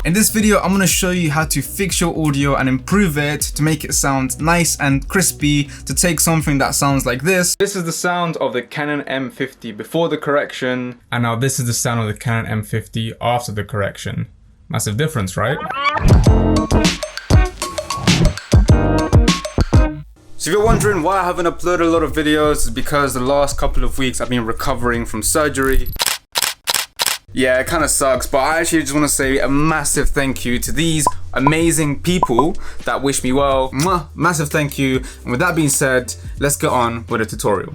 In this video, I'm gonna show you how to fix your audio and improve it to make it sound nice and crispy, to take something that sounds like this. This is the sound of the Canon M50 before the correction. And now this is the sound of the Canon M50 after the correction. Massive difference, right? So if you're wondering why I haven't uploaded a lot of videos, it's because the last couple of weeks I've been recovering from surgery. Yeah, it kind of sucks, but I actually just want to say a massive thank you to these amazing people that wish me well. Mwah, massive thank you. And with that being said, let's get on with the tutorial.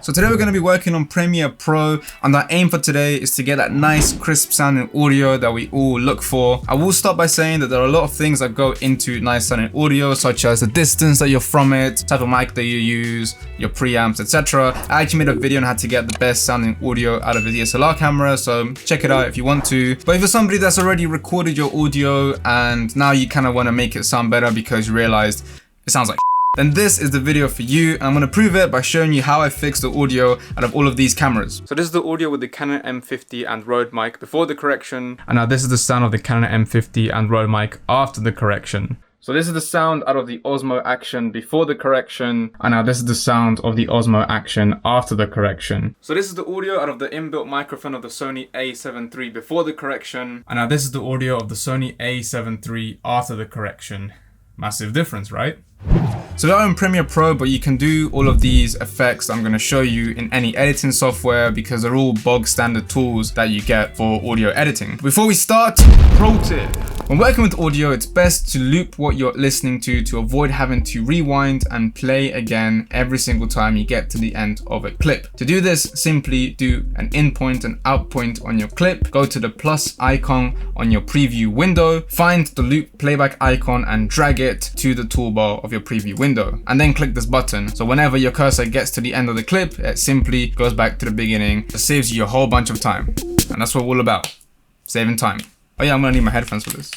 So today we're going to be working on Premiere Pro, and our aim for today is to get that nice crisp sounding audio that we all look for. I will start by saying that there are a lot of things that go into nice sounding audio, such as the distance that you're from it, type of mic that you use, your preamps, etc. I actually made a video on how to get the best sounding audio out of a DSLR camera, so check it out if you want to. But if you're somebody that's already recorded your audio and now you kind of want to make it sound better because you realized it sounds like then this is the video for you, and I'm going to prove it by showing you how I fixed the audio out of all of these cameras. So this is the audio with the Canon M50 and Rode mic before the correction, and now this is the sound of the Canon M50 and Rode mic after the correction. So this is the sound out of the Osmo Action before the correction, and now this is the sound of the Osmo Action after the correction. So this is the audio out of the inbuilt microphone of the Sony A7 III before the correction, and now this is the audio of the Sony A7 III after the correction. Massive difference, right? So we are in Premiere Pro, but you can do all of these effects that I'm going to show you in any editing software because they're all bog standard tools that you get for audio editing. Before we start, pro tip. When working with audio, it's best to loop what you're listening to avoid having to rewind and play again every single time you get to the end of a clip. To do this, simply do an in point and out point on your clip, go to the plus icon on your preview window, find the loop playback icon and drag it to the toolbar of your preview window, and then click this button. So whenever your cursor gets to the end of the clip, it simply goes back to the beginning. It saves you a whole bunch of time, and that's what we're all about, saving time. Oh yeah, I'm gonna need my headphones for this.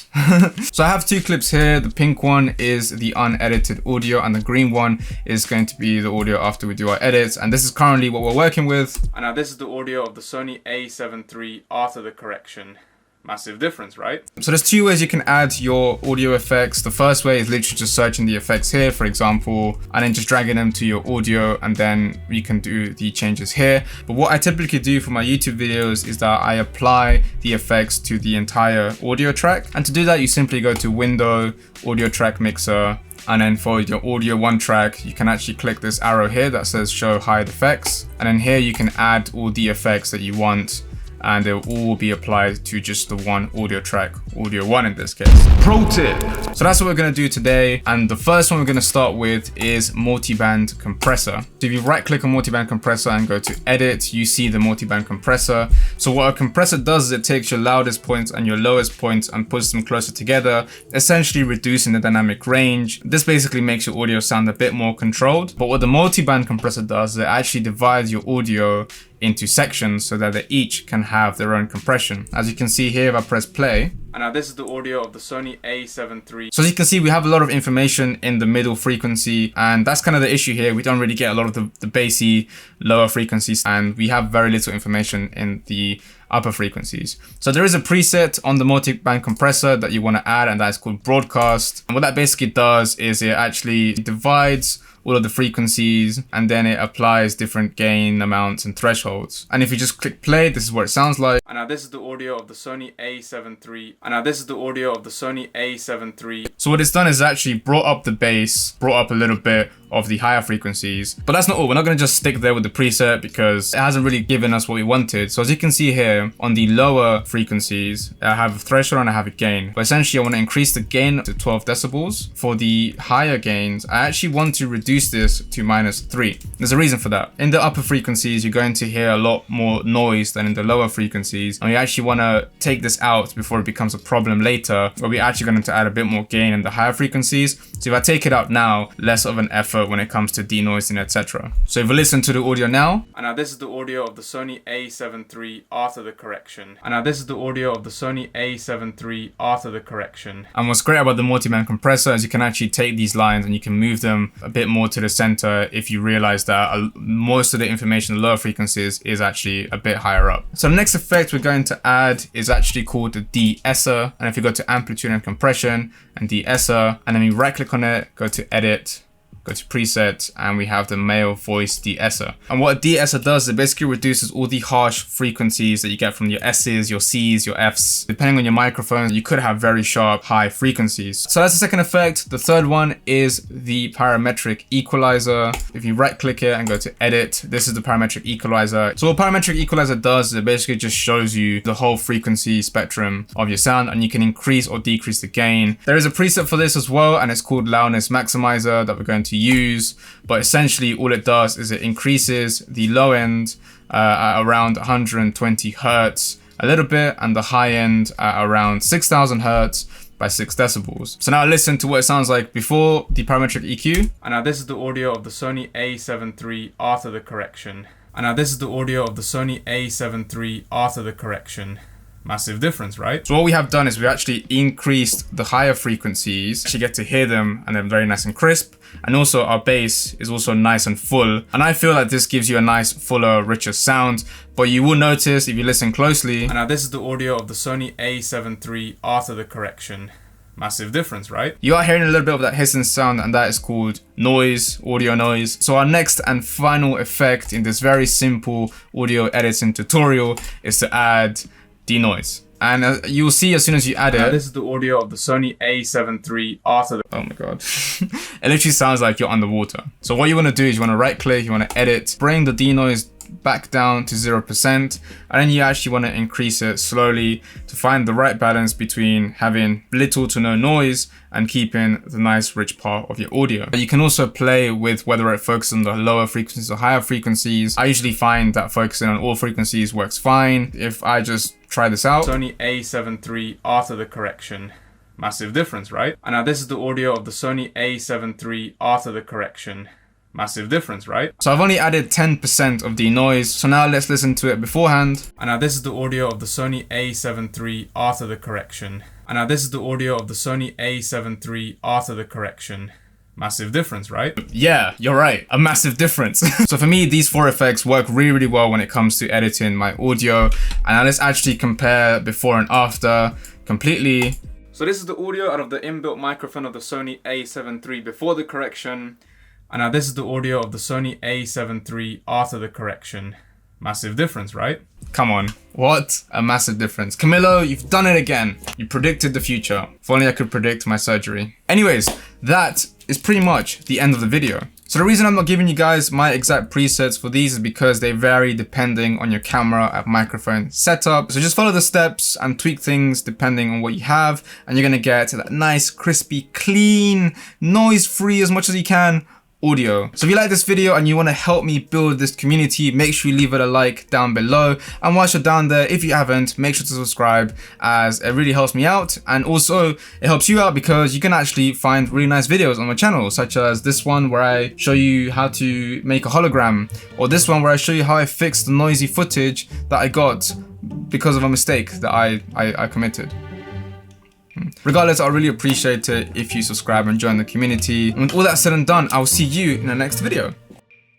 So I have two clips here. The pink one is the unedited audio and the green one is going to be the audio after we do our edits. And this is currently what we're working with. And now this is the audio of the Sony A7 III after the correction. Massive difference, right? So there's two ways you can add your audio effects. The first way is literally just searching the effects here, for example, and then just dragging them to your audio, and then we can do the changes here. But what I typically do for my YouTube videos is that I apply the effects to the entire audio track. And to do that, you simply go to Window, Audio Track Mixer, and then for your audio one track, you can actually click this arrow here that says Show Hide Effects. And then here you can add all the effects that you want, and they'll all be applied to just the one audio track, audio one in this case. Pro tip. So that's what we're gonna do today. And the first one we're gonna start with is Multiband Compressor. So if you right click on Multiband Compressor and go to edit, you see the Multiband Compressor. So what a compressor does is it takes your loudest points and your lowest points and puts them closer together, essentially reducing the dynamic range. This basically makes your audio sound a bit more controlled. But what the Multiband Compressor does is it actually divides your audio into sections so that they each can have their own compression. As you can see here, if I press play, and now this is the audio of the Sony A7 III. So as you can see, we have a lot of information in the middle frequency, and that's kind of the issue here. We don't really get a lot of the bassy lower frequencies, and we have very little information in the upper frequencies. So there is a preset on the Multiband Compressor that you want to add, and that's called Broadcast. And what that basically does is it actually divides all of the frequencies, and then it applies different gain amounts and thresholds. And if you just click play, this is what it sounds like. And now this is the audio of the Sony A7 III. And now this is the audio of the Sony A7 III. So what it's done is actually brought up the bass, brought up a little bit of the higher frequencies. But that's not all. We're not going to just stick there with the preset because it hasn't really given us what we wanted. So as you can see here, on the lower frequencies, I have a threshold and I have a gain. But essentially, I want to increase the gain to 12 decibels. For the higher gains, I actually want to reduce this to -3. There's a reason for that. In the upper frequencies, you're going to hear a lot more noise than in the lower frequencies. And we actually want to take this out before it becomes a problem later, where we're actually going to add a bit more gain in the higher frequencies. So if I take it out now, less of an effort when it comes to denoising, etc. So if we listen to the audio now, and now this is the audio of the Sony A7 III after the correction. And now this is the audio of the Sony A7 III after the correction. And what's great about the Multiband Compressor is you can actually take these lines and you can move them a bit more more to the center if you realize that most of the information in the lower frequencies is actually a bit higher up. So the next effect we're going to add is actually called the DeEsser. And if you go to amplitude and compression and DeEsser, and then we right click on it, go to edit, go to presets, and we have the male voice DeEsser. And what a DeEsser does is it basically reduces all the harsh frequencies that you get from your S's, your C's, your F's. Depending on your microphone, you could have very sharp, high frequencies. So that's the second effect. The third one is the Parametric Equalizer. If you right click it and go to edit, this is the Parametric Equalizer. So what Parametric Equalizer does is it basically just shows you the whole frequency spectrum of your sound, and you can increase or decrease the gain. There is a preset for this as well, and it's called Loudness Maximizer that we're going to use, but essentially all it does is it increases the low end at around 120 hertz a little bit, and the high end at around 6000 hertz by 6 decibels. So now listen to what it sounds like before the parametric EQ. And now this is the audio of the SONY A7 III after the correction. And now this is the audio of the SONY A7 III after the correction. Massive difference, right? So what we have done is we actually increased the higher frequencies. You get to hear them and they're very nice and crisp. And also our bass is also nice and full. And I feel like this gives you a nice, fuller, richer sound. But you will notice if you listen closely. And now this is the audio of the SONY A7 III after the correction. Massive difference, right? You are hearing a little bit of that hissing sound, and that is called noise, audio noise. So our next and final effect in this very simple audio editing tutorial is to add Denoise. And you'll see as soon as you add it. This is the audio of the SONY A7 III after the... Oh my god. It literally sounds like you're underwater. So what you want to do is you want to right click, you want to edit, bring the denoise back down to 0%, and then you actually want to increase it slowly to find the right balance between having little to no noise and keeping the nice rich part of your audio. You can also play with whether it focuses on the lower frequencies or higher frequencies. I usually find that focusing on all frequencies works fine. If I just try this out. SONY A7 III after the correction. Massive difference, right? And now this is the audio of the SONY A7 III after the correction. Massive difference, right? So I've only added 10% of denoise. So now let's listen to it beforehand. And now this is the audio of the SONY A7 III after the correction. And now this is the audio of the SONY A7 III after the correction. Massive difference, right? Yeah, you're right. A massive difference. So for me, these 4 effects work really, really well when it comes to editing my audio. And now let's actually compare before and after completely. So this is the audio out of the inbuilt microphone of the SONY A7 III before the correction. And now this is the audio of the SONY A7 III after the correction. Massive difference, right? Come on. What a massive difference. Camillo, you've done it again. You predicted the future. If only I could predict my surgery. Anyways, that is pretty much the end of the video. So the reason I'm not giving you guys my exact presets for these is because they vary depending on your camera and microphone setup. So just follow the steps and tweak things depending on what you have, and you're gonna get that nice, crispy, clean, noise-free as much as you can audio. So if you like this video and you want to help me build this community, make sure you leave it a like down below. And whilst you're down there, if you haven't, make sure to subscribe, as it really helps me out. And also it helps you out because you can actually find really nice videos on my channel, such as this one where I show you how to make a hologram, or this one where I show you how I fixed the noisy footage that I got because of a mistake that I committed. Regardless, I really appreciate it if you subscribe and join the community. And with all that said and done, I'll see you in the next video.